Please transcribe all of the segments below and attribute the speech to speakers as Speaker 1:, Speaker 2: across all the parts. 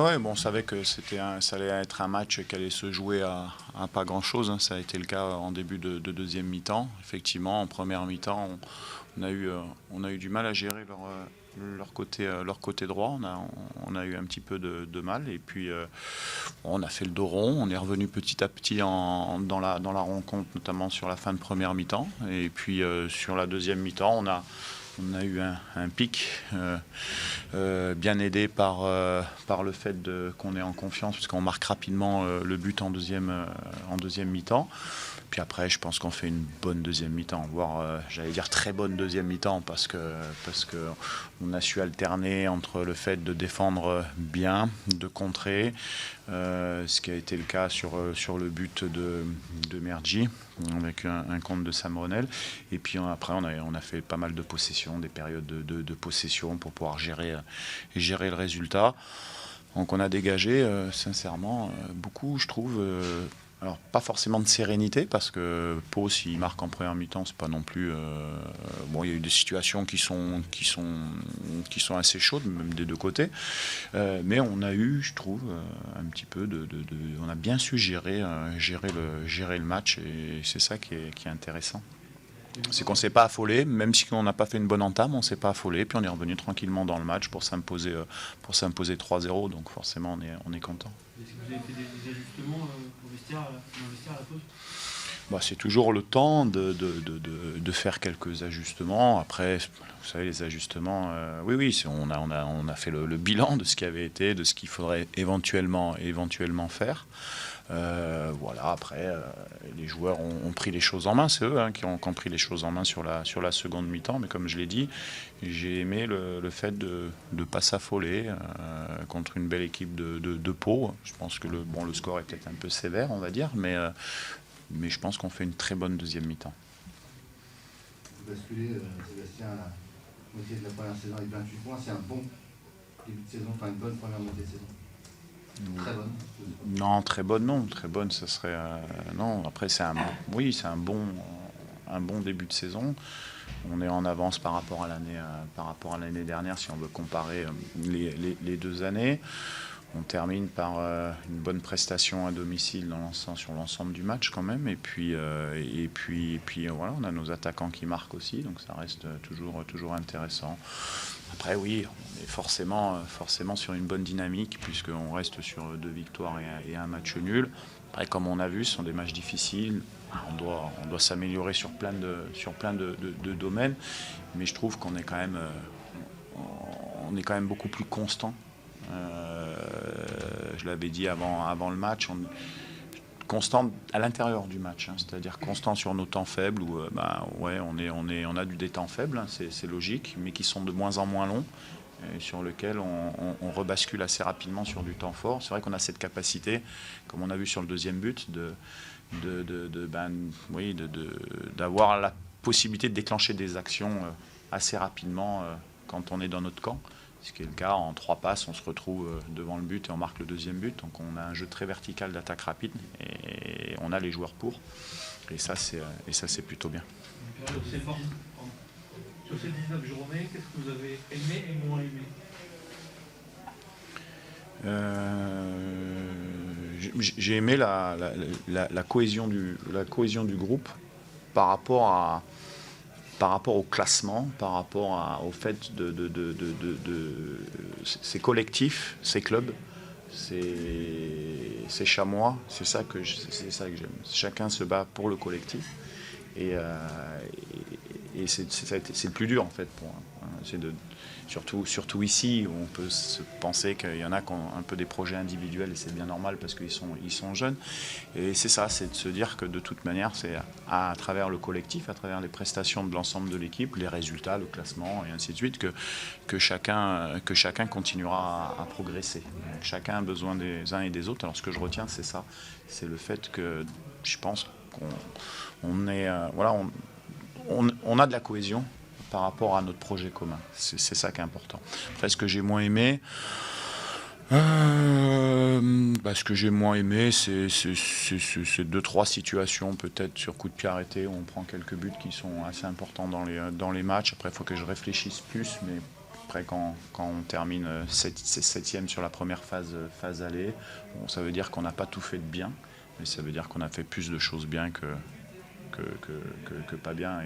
Speaker 1: Ouais, bon, on savait que ça allait être un match qui allait se jouer à pas grand-chose, hein. Ça a été le cas en début de deuxième mi-temps. Effectivement, en première mi-temps, on a eu du mal à gérer leur côté droit. On a eu un petit peu de mal. Et puis, on a fait le dos rond. On est revenu petit à petit dans la rencontre, notamment sur la fin de première mi-temps. Et puis, sur la deuxième mi-temps, on a eu un pic, bien aidé par le fait qu'on est en confiance, puisqu'on marque rapidement le but en deuxième mi-temps. Puis après, je pense qu'on fait une bonne deuxième mi-temps, voire, j'allais dire très bonne deuxième mi-temps, parce que on a su alterner entre le fait de défendre bien, de contrer, ce qui a été le cas sur le but de Mergi, avec un contre de Sam Ronel. Et puis après, on a fait pas mal de possessions, des périodes de possession pour pouvoir gérer le résultat. Donc on a dégagé, sincèrement, beaucoup, je trouve. Alors pas forcément de sérénité, parce que Pau, s'il marque en première mi-temps, c'est pas non plus. Bon, il y a eu des situations qui sont assez chaudes, même des deux côtés. Mais on a eu, je trouve, un petit peu on a bien su gérer le match, et c'est ça qui est intéressant. C'est qu'on ne s'est pas affolé, même si on n'a pas fait une bonne entame, on ne s'est pas affolé, puis on est revenu tranquillement dans le match pour s'imposer 3-0, donc forcément on est content.
Speaker 2: Est-ce que vous avez fait des ajustements pour investir à la pause?
Speaker 1: C'est toujours le temps de faire quelques ajustements. Après, vous savez, les ajustements, oui, on a fait le bilan de ce qui avait été, de ce qu'il faudrait éventuellement faire. Voilà, après, les joueurs ont pris les choses en main, c'est eux qui ont pris les choses en main sur la seconde mi-temps, mais comme je l'ai dit, j'ai aimé le fait de ne pas s'affoler contre une belle équipe de Pau. Je pense que le score est peut-être un peu sévère, on va dire, mais je pense qu'on fait une très bonne deuxième mi-temps.
Speaker 3: Vous basculez, Sébastien, à la moitié de la première saison avec 28 points, c'est un bon début de saison, enfin une bonne première moitié de saison. Très bonne.
Speaker 1: Non, très bonne, non. Très bonne, ça serait. Non, après, c'est un bon début de saison. On est en avance par rapport à l'année dernière, si on veut comparer les 2 années. On termine par une bonne prestation à domicile sur l'ensemble du match quand même. Et puis voilà, on a nos attaquants qui marquent aussi, donc ça reste toujours intéressant. Après, oui, on est forcément sur une bonne dynamique, puisqu'on reste sur 2 victoires et un match nul. Après, comme on a vu, ce sont des matchs difficiles. On doit s'améliorer sur plein de domaines, mais je trouve qu'on est quand même beaucoup plus constant. Je l'avais dit avant le match, constant à l'intérieur du match, c'est-à-dire constant sur nos temps faibles, où on a des temps faibles, c'est logique, mais qui sont de moins en moins longs, et sur lesquels on rebascule assez rapidement sur du temps fort. C'est vrai qu'on a cette capacité, comme on a vu sur le deuxième but, d'avoir la possibilité de déclencher des actions assez rapidement quand on est dans notre camp. Ce qui est le cas, en 3 passes, on se retrouve devant le but et on marque le deuxième but. Donc on a un jeu très vertical d'attaque rapide et on a les joueurs pour. Et ça, c'est plutôt bien.
Speaker 2: Sur ces 19 journées, qu'est-ce que vous avez aimé et moins aimé?
Speaker 1: J'ai aimé la cohésion du groupe par rapport au classement, par rapport au fait ces collectifs, ces clubs, ces chamois, c'est ça que j'aime. Chacun se bat pour le collectif, et c'est le plus dur en fait pour moi. C'est surtout ici, où on peut se penser qu'il y en a qui ont un peu des projets individuels, et c'est bien normal parce qu'ils sont jeunes. Et c'est ça, c'est de se dire que de toute manière, c'est à travers le collectif, à travers les prestations de l'ensemble de l'équipe, les résultats, le classement et ainsi de suite, que chacun continuera à progresser. Donc, chacun a besoin des uns et des autres. Alors ce que je retiens, c'est ça, c'est le fait que je pense qu'on a de la cohésion par rapport à notre projet commun. C'est ça qui est important. Après, ce que j'ai moins aimé, c'est 2-3 situations, peut-être sur coup de pied arrêté, où on prend quelques buts qui sont assez importants dans les matchs. Après, il faut que je réfléchisse plus, mais Après, quand on termine 7e sur la première phase aller, bon, ça veut dire qu'on n'a pas tout fait de bien, mais ça veut dire qu'on a fait plus de choses bien que pas bien.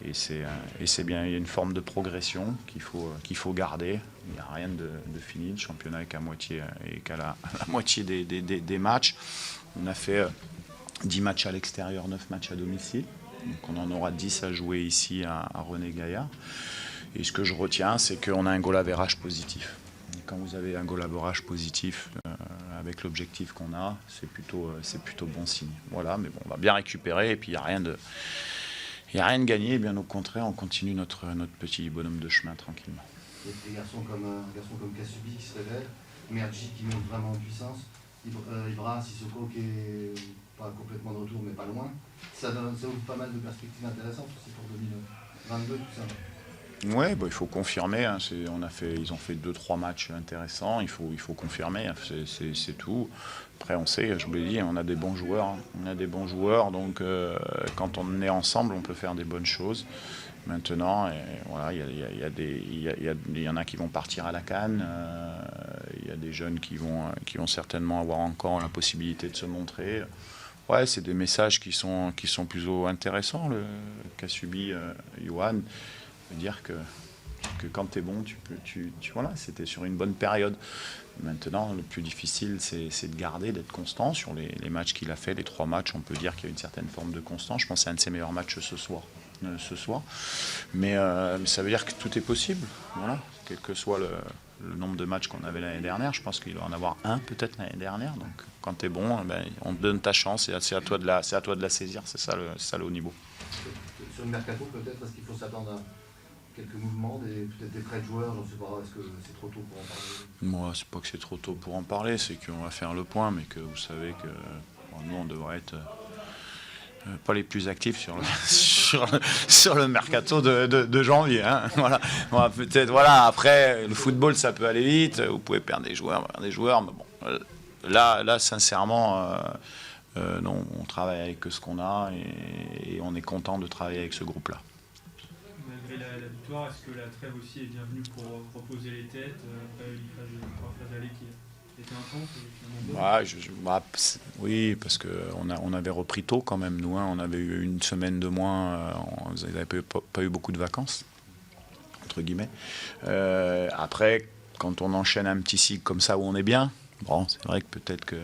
Speaker 1: Et c'est bien, il y a une forme de progression qu'il faut garder. Il n'y a rien de fini. Le championnat est qu'à la moitié des matchs. On a fait 10 matchs à l'extérieur, 9 matchs à domicile. Donc on en aura 10 à jouer ici à René Gaillard. Et ce que je retiens, c'est qu'on a un goal average positif. Et quand vous avez un goal average positif avec l'objectif qu'on a, c'est plutôt bon signe. Voilà, mais bon, on va bien récupérer et puis il n'y a rien de gagné, bien au contraire, on continue notre petit bonhomme de chemin tranquillement.
Speaker 3: Il y a des garçons comme Kassubi qui se révèlent, Mergi qui monte vraiment en puissance, Ibra, Sissoko qui est pas complètement de retour mais pas loin. Ça ouvre pas mal de perspectives intéressantes aussi pour 2022, tout ça.
Speaker 1: Ouais, il faut confirmer. Hein, ils ont fait 2-3 matchs intéressants. Il faut confirmer. Hein, c'est tout. Après, on sait, je vous l'ai dit, on a des bons joueurs. Hein. On a des bons joueurs, donc quand on est ensemble, on peut faire des bonnes choses. Maintenant, voilà, il y en a qui vont partir à la CAN. Il y a des jeunes qui vont certainement avoir encore la possibilité de se montrer. Ouais, c'est des messages qui sont plutôt intéressants. Le Kassubi, Yohan. Veut dire que quand tu es bon, voilà, c'était sur une bonne période. Maintenant, le plus difficile, c'est de garder, d'être constant. Sur les matchs qu'il a fait, les 3 matchs, on peut dire qu'il y a une certaine forme de constance. Je pense que c'est un de ses meilleurs matchs ce soir. Mais ça veut dire que tout est possible. Voilà. Quel que soit le nombre de matchs qu'on avait l'année dernière, je pense qu'il doit en avoir un peut-être l'année dernière. Donc quand tu es bon, on te donne ta chance et c'est à toi de la saisir. C'est ça le haut niveau.
Speaker 3: Sur le mercato, peut-être, est-ce qu'il faut s'attendre à quelques mouvements, peut-être des prêts de joueurs, je ne sais pas, est-ce que c'est trop tôt pour en parler?
Speaker 1: Moi, c'est pas que c'est trop tôt pour en parler, c'est qu'on va faire le point, mais que vous savez que nous, on devrait être pas les plus actifs sur le mercato de janvier. Hein, voilà. Peut-être, voilà, après, le football, ça peut aller vite, vous pouvez perdre des joueurs, mais bon, là sincèrement, non, on travaille avec ce qu'on a et on est content de travailler avec ce groupe-là.
Speaker 2: Malgré la victoire, est-ce que la trêve aussi est bienvenue pour reposer les têtes après une phase d'aller qui était intense?
Speaker 1: Oui, parce qu'on avait repris tôt quand même, nous. Hein, on avait eu une semaine de moins, ils n'avaient pas eu beaucoup de vacances, entre guillemets. Après, quand on enchaîne un petit cycle comme ça où on est bien, bon, c'est vrai que peut-être que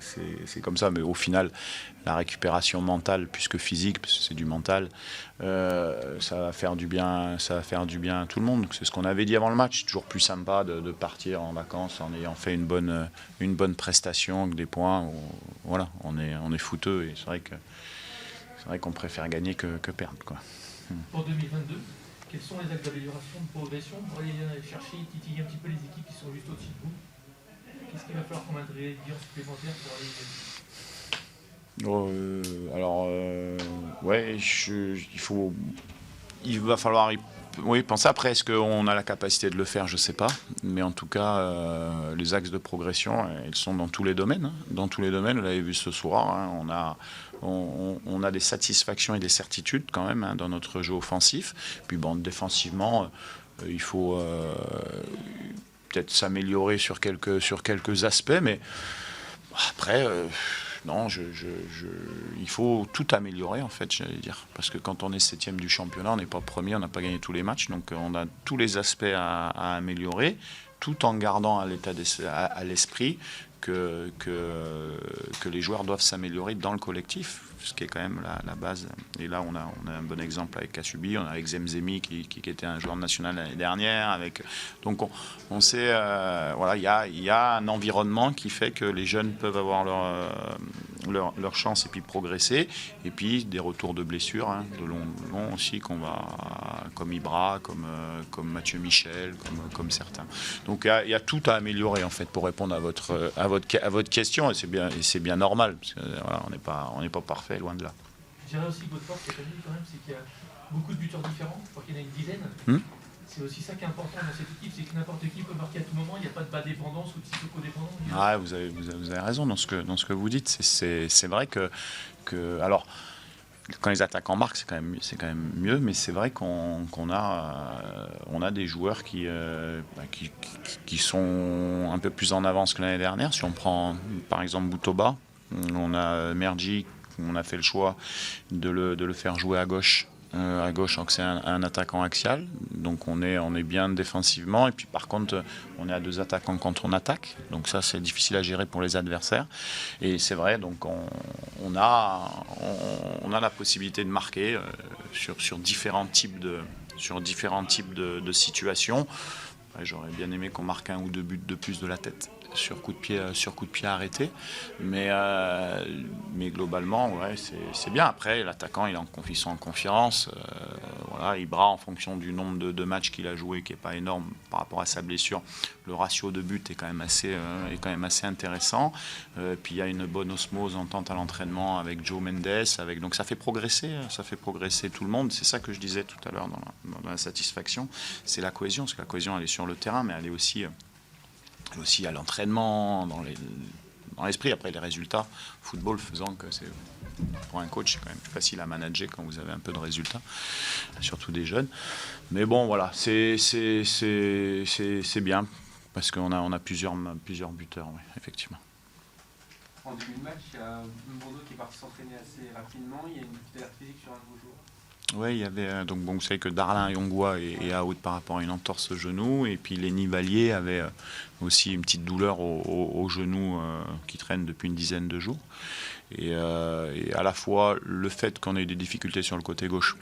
Speaker 1: c'est comme ça, mais au final, la récupération mentale, plus que physique, parce que c'est du mental, ça va faire du bien à tout le monde. C'est ce qu'on avait dit avant le match. C'est toujours plus sympa de partir en vacances en ayant fait une bonne prestation, avec des points. Voilà, on est fouteux et c'est vrai qu'on préfère gagner que perdre, quoi.
Speaker 2: Pour 2022, quels sont les axes d'amélioration, de progression pour aller chercher, titiller un petit peu les équipes qui sont juste au-dessus de vous? Qu'est-ce qu'il va falloir comme ingrédient supplémentaire pour aller il va falloir penser. Après, est-ce qu'on a la capacité de le faire? Je ne sais pas. Mais en tout cas, les axes de progression, ils sont dans tous les domaines. Hein. Dans tous les domaines, vous l'avez vu ce soir. Hein, on a des satisfactions et des certitudes quand même hein, dans notre jeu offensif. Puis bon, défensivement, il faut peut-être s'améliorer sur quelques aspects. Mais après... Non, il faut tout améliorer en fait, j'allais dire. Parce que quand on est 7e du championnat, on n'est pas premier, on n'a pas gagné tous les matchs. Donc on a tous les aspects à améliorer, tout en gardant à l'esprit que les joueurs doivent s'améliorer dans le collectif, ce qui est quand même la base. Et là, on a un bon exemple avec Kassubi, on a avec Zemzemi qui était un joueur national l'année dernière. Donc on sait, voilà, il y a un environnement qui fait que les jeunes peuvent avoir leur chance et puis progresser. Et puis des retours de blessures, hein, de long aussi, comme Ibra, comme Mathieu Michel, comme certains. Donc il y a tout à améliorer en fait pour répondre à votre question, et c'est bien normal, parce que voilà, on n'est pas parfait, loin de là. Je dirais aussi que votre force, cette année, quand même, c'est qu'il y a beaucoup de buteurs différents, je crois qu'il y en a une dizaine. C'est aussi ça qui est important dans cette équipe, c'est que n'importe qui peut marquer à tout moment, il n'y a pas de bas dépendance ou de Sissoko dépendance.
Speaker 1: Ah, vous avez raison dans ce que vous dites, c'est vrai que alors,
Speaker 2: quand les attaquants marquent, c'est quand même mieux, mais c'est vrai qu'on a des joueurs qui sont un peu plus en avance que l'année dernière. Si on prend par exemple Boutoba, on a Mergi, on a fait le choix de le faire jouer à gauche. Donc c'est un attaquant axial, donc on est bien défensivement, et puis par contre on est à 2 attaquants quand on attaque, donc ça c'est difficile à gérer pour les adversaires, et c'est vrai, donc on a la possibilité de marquer sur différents types de situations. J'aurais bien aimé qu'on marque 1 ou 2 buts de plus de la tête sur coup de pied arrêté, mais globalement ouais, c'est bien. Après l'attaquant ils sont en confiance, voilà, Ibra, en fonction du nombre de matchs qu'il a joué, qui n'est pas énorme par rapport à sa blessure, le ratio de buts est quand même assez intéressant, puis il y a une bonne osmose, entente à l'entraînement avec Joe Mendes, donc ça fait progresser tout le monde. C'est ça que je disais tout à l'heure dans la satisfaction, c'est la cohésion, parce que la cohésion elle est sur le terrain, mais elle est aussi à l'entraînement, dans l'esprit. Après les résultats, football faisant que pour un coach c'est quand même plus facile à manager quand vous avez un peu de résultats, surtout des jeunes. Mais bon voilà, c'est bien parce qu'on a plusieurs buteurs, oui, effectivement.
Speaker 4: En début de match, il y a Bordeaux qui est parti s'entraîner assez rapidement. Il y a une petite alerte physique sur un de vos joueurs.
Speaker 2: Oui, il y avait donc vous savez que Darlin Yongwa est out par rapport à une entorse au genou, et puis Lenny Vallier avait aussi une petite douleur au genou qui traîne depuis une dizaine de jours, et à la fois le fait qu'on ait des difficultés sur le côté gauche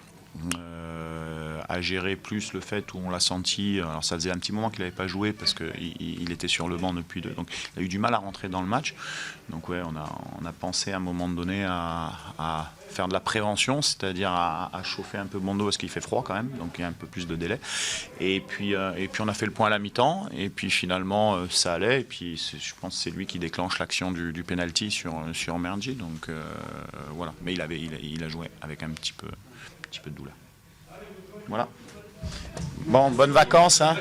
Speaker 2: à gérer, plus le fait où on l'a senti, alors ça faisait un petit moment qu'il n'avait pas joué parce qu'il était sur le banc depuis donc il a eu du mal à rentrer dans le match, donc ouais, on a pensé à un moment donné à faire de la prévention, c'est-à-dire à chauffer un peu Bondo parce qu'il fait froid quand même, donc il y a un peu plus de délai, et puis on a fait le point à la mi-temps, et puis finalement ça allait, et puis je pense que c'est lui qui déclenche l'action du penalty sur Mergi, donc voilà, mais il a joué avec un petit peu de douleur. Voilà. Bon, bonnes vacances, hein.